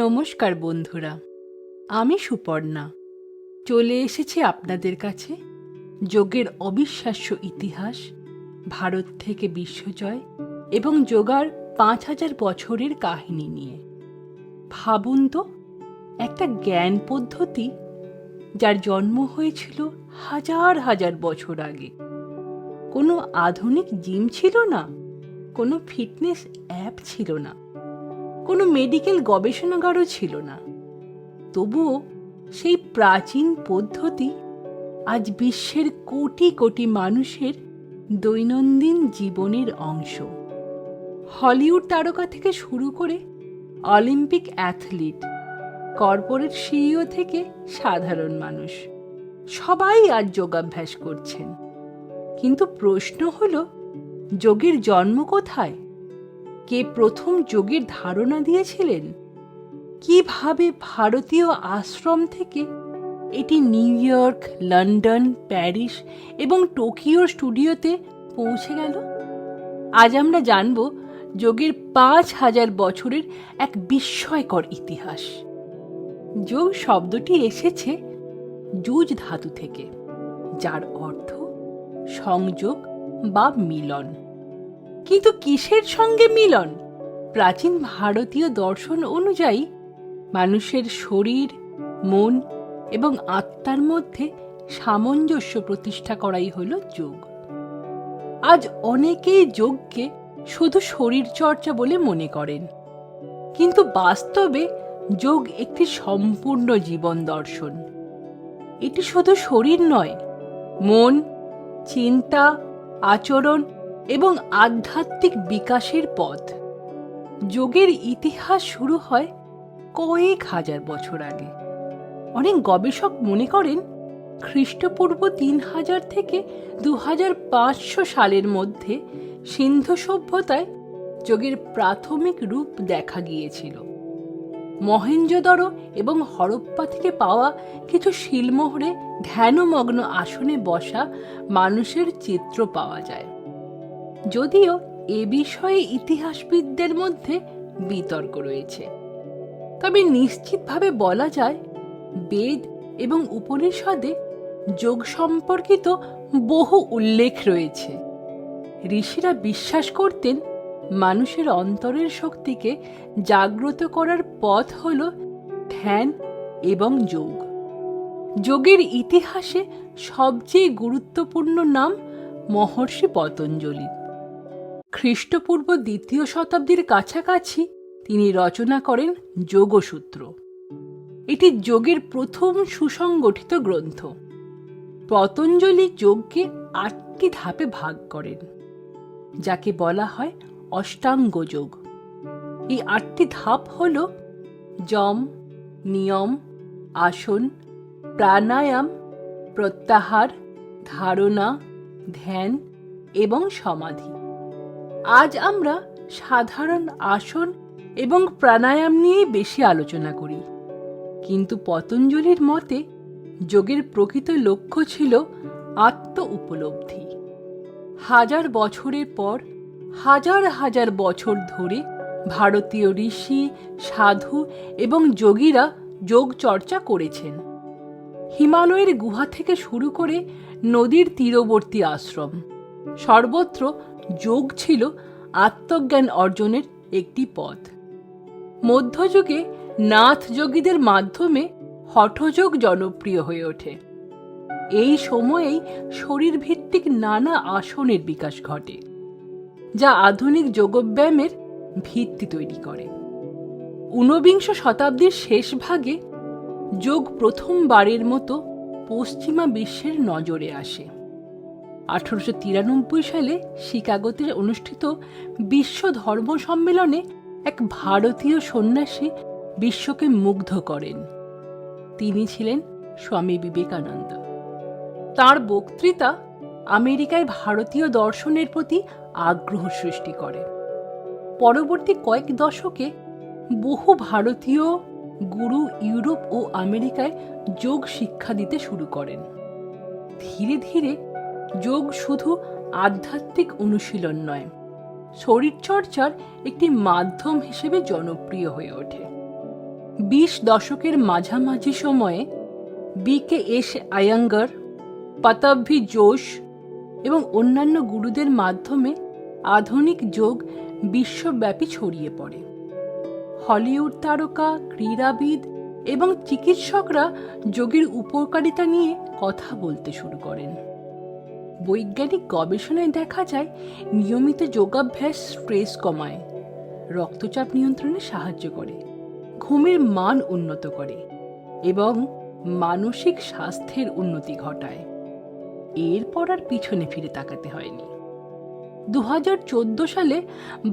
নমস্কার বন্ধুরা, আমি সুপর্ণা চলে এসেছি আপনাদের কাছে যোগের অবিশ্বাস্য ইতিহাস, ভারত থেকে বিশ্বজয় এবং যোগার ৫,০০০ বছরের কাহিনী নিয়ে। ভাবুন তো, একটা জ্ঞান পদ্ধতি যার জন্ম হয়েছিল হাজার হাজার বছর আগে। কোনো আধুনিক জিম ছিল না, কোনো ফিটনেস অ্যাপ ছিল না, কোনো মেডিকেল গবেষণাগারও ছিল না। তবুও সেই প্রাচীন পদ্ধতি আজ বিশ্বের কোটি কোটি মানুষের দৈনন্দিন জীবনের অংশ। হলিউড তারকা থেকে শুরু করে অলিম্পিক অ্যাথলিট, কর্পোরেট সিইও থেকে সাধারণ মানুষ, সবাই আজ যোগাভ্যাস করছেন। কিন্তু প্রশ্ন হলো, যোগের জন্ম কোথায়? কে প্রথম যোগের ধারণা দিয়েছিলেন? কিভাবে ভারতীয় আশ্রম থেকে এটি নিউ ইয়র্ক, লন্ডন, প্যারিস এবং টোকিওর স্টুডিওতে পৌঁছে গেল? আজ আমরা জানব যোগের ৫,০০০ বছরের এক বিস্ময়কর ইতিহাস। যোগ শব্দটি এসেছে যুজ ধাতু থেকে, যার অর্থ সংযোগ বা মিলন। কিন্তু কিসের সঙ্গে মিলন? প্রাচীন ভারতীয় দর্শন অনুযায়ী মানুষের শরীর, মন এবং আত্মার মধ্যে সামঞ্জস্য প্রতিষ্ঠা করাই হলো যোগ। আজ অনেকেই যোগকে শুধু শরীর চর্চা বলে মনে করেন, কিন্তু বাস্তবে যোগ একটি সম্পূর্ণ জীবন দর্শন। এটি শুধু শরীর নয়, মন, চিন্তা, আচরণ এবং আধ্যাত্মিক বিকাশের পথ। যোগের ইতিহাস শুরু হয় কয়েক হাজার বছর আগে। অনেক গবেষক মনে করেন খ্রিস্টপূর্ব ৩,০০০ থেকে ২,৫০০ সালের মধ্যে সিন্ধু সভ্যতায় যোগের প্রাথমিক রূপ দেখা গিয়েছিল। মহেঞ্জোদড়ো এবং হরপ্পা থেকে পাওয়া কিছু শিলমোহরে ধ্যানমগ্ন আসনে বসা মানুষের চিত্র পাওয়া যায়। যদিও এ বিষয়ে ইতিহাসবিদদের মধ্যে বিতর্ক রয়েছে, তবে নিশ্চিতভাবে বলা যায় বেদ এবং উপনিষদে যোগ সম্পর্কিত বহু উল্লেখ রয়েছে। ঋষিরা বিশ্বাস করতেন মানুষের অন্তরের শক্তিকে জাগ্রত করার পথ হল ধ্যান এবং যোগ। যোগের ইতিহাসে সবচেয়ে গুরুত্বপূর্ণ নাম মহর্ষি পতঞ্জলি। খ্রিস্টপূর্ব ২য় শতাব্দীর কাছাকাছি তিনি রচনা করেন যোগসূত্র। এটি যোগের প্রথম সুসংগঠিত গ্রন্থ। পতঞ্জলি যোগকে ৮টি ধাপে ভাগ করেন, যাকে বলা হয় অষ্টাঙ্গ যোগ। এই ৮টি ধাপ হল যম, নিয়ম, আসন, প্রাণায়াম, প্রত্যাহার, ধারণা, ধ্যান এবং সমাধি। আজ আমরা সাধারণ আসন এবং প্রাণায়াম নিয়েই বেশি আলোচনা করি, কিন্তু পতঞ্জলির মতে যোগের প্রকৃত লক্ষ্য ছিল আত্ম উপলব্ধি। হাজার বছরের পর হাজার হাজার বছর ধরে ভারতীয় ঋষি, সাধু এবং যোগীরা যোগ চর্চা করেছেন। হিমালয়ের গুহা থেকে শুরু করে নদীর তীরবর্তী আশ্রম, সর্বত্র যোগ ছিল আত্মজ্ঞান অর্জনের একটি পথ। মধ্যযুগে নাথ যোগীদের মাধ্যমে হঠযোগ জনপ্রিয় হয়ে ওঠে। এই সময়েই শরীরভিত্তিক নানা আসনের বিকাশ ঘটে, যা আধুনিক যোগব্যায়ামের ভিত্তি তৈরি করে। ঊনবিংশ শতাব্দীর শেষ ভাগে যোগ প্রথমবারের মতো পশ্চিমা বিশ্বের নজরে আসে। ১৮৯৩ সালে শিকাগোতে অনুষ্ঠিত বিশ্ব ধর্ম সম্মেলনে এক ভারতীয় সন্ন্যাসী বিশ্বকে মুগ্ধ করেন। তিনি ছিলেন স্বামী বিবেকানন্দ। তাঁর বক্তৃতা আমেরিকায় ভারতীয় দর্শনের প্রতি আগ্রহ সৃষ্টি করে। পরবর্তী কয়েক দশকে বহু ভারতীয় গুরু ইউরোপ ও আমেরিকায় যোগ শিক্ষা দিতে শুরু করেন। ধীরে ধীরে যোগ শুধু আধ্যাত্মিক অনুশীলন নয়, শরীরচর্চার একটি মাধ্যম হিসেবে জনপ্রিয় হয়ে ওঠে। 20 দশকের মাঝামাঝি সময়ে BKS আয়াঙ্গার, পতব্বি জোশ এবং অন্যান্য গুরুদের মাধ্যমে আধুনিক যোগ বিশ্বব্যাপী ছড়িয়ে পড়ে। হলিউড তারকা, ক্রীড়াবিদ এবং চিকিৎসকরা যোগের উপকারিতা নিয়ে কথা বলতে শুরু করেন। বৈজ্ঞানিক গবেষণায় দেখা যায় নিয়মিত যোগাভ্যাস স্ট্রেস কমায়, রক্তচাপ নিয়ন্ত্রণে সাহায্য করে, ঘুমের মান উন্নত করে এবং মানসিক স্বাস্থ্যের উন্নতি ঘটায়। এরপর আর পিছনে ফিরে তাকাতে হয়নি। 2014 সালে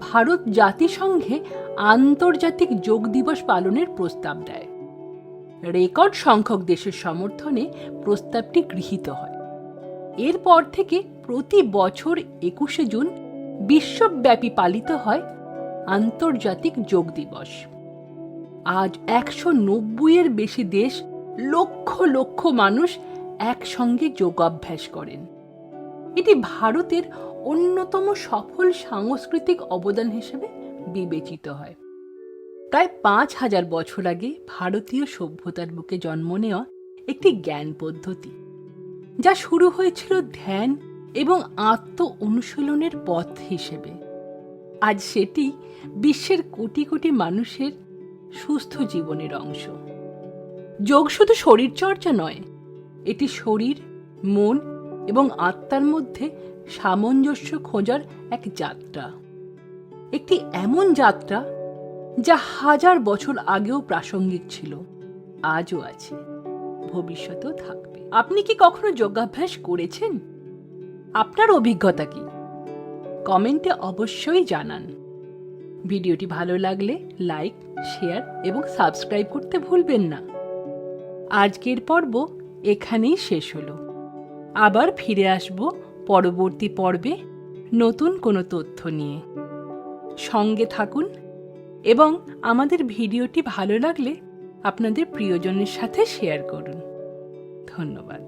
ভারত জাতিসংঘে আন্তর্জাতিক যোগ দিবস পালনের প্রস্তাব দেয়। রেকর্ড সংখ্যক দেশের সমর্থনে প্রস্তাবটি গৃহীত হয়। এরপর থেকে প্রতি বছর 21শে জুন বিশ্বব্যাপী পালিত হয় আন্তর্জাতিক যোগ দিবস। আজ 190-এর বেশি দেশ, লক্ষ লক্ষ মানুষ একসঙ্গে যোগাভ্যাস করেন। এটি ভারতের অন্যতম সফল সাংস্কৃতিক অবদান হিসেবে বিবেচিত হয়। প্রায় 5000 বছর আগে ভারতীয় সভ্যতার বুকে জন্ম নেওয়া একটি জ্ঞান পদ্ধতি, যা শুরু হয়েছিল ধ্যান এবং আত্ম অনুশীলনের পথ হিসেবে। আজ সেটি বিশ্বের কোটি কোটি মানুষের সুস্থ জীবনের অংশ। যোগ শুধু শরীরচর্চা নয়, এটি শরীর, মন এবং আত্মার মধ্যে সামঞ্জস্য খোঁজার এক যাত্রা। একটি এমন যাত্রা যা 1000 বছর আগেও প্রাসঙ্গিক ছিল, আজও আছে, ভবিষ্যতেও থাকবে। আপনি কি কখনো যোগাভ্যাস করেছেন? আপনার অভিজ্ঞতা কি? কমেন্টে অবশ্যই জানান। ভিডিওটি ভালো লাগলে লাইক, শেয়ার এবং সাবস্ক্রাইব করতে ভুলবেন না। আজকের পর্ব এখানেই শেষ হলো। আবার ফিরে আসব পরবর্তী পর্বে নতুন কোনো তথ্য নিয়ে। সঙ্গে থাকুন এবং আমাদের ভিডিওটি ভালো লাগলে আপনাদের প্রিয়জনের সাথে শেয়ার করুন। ধন্যবাদ।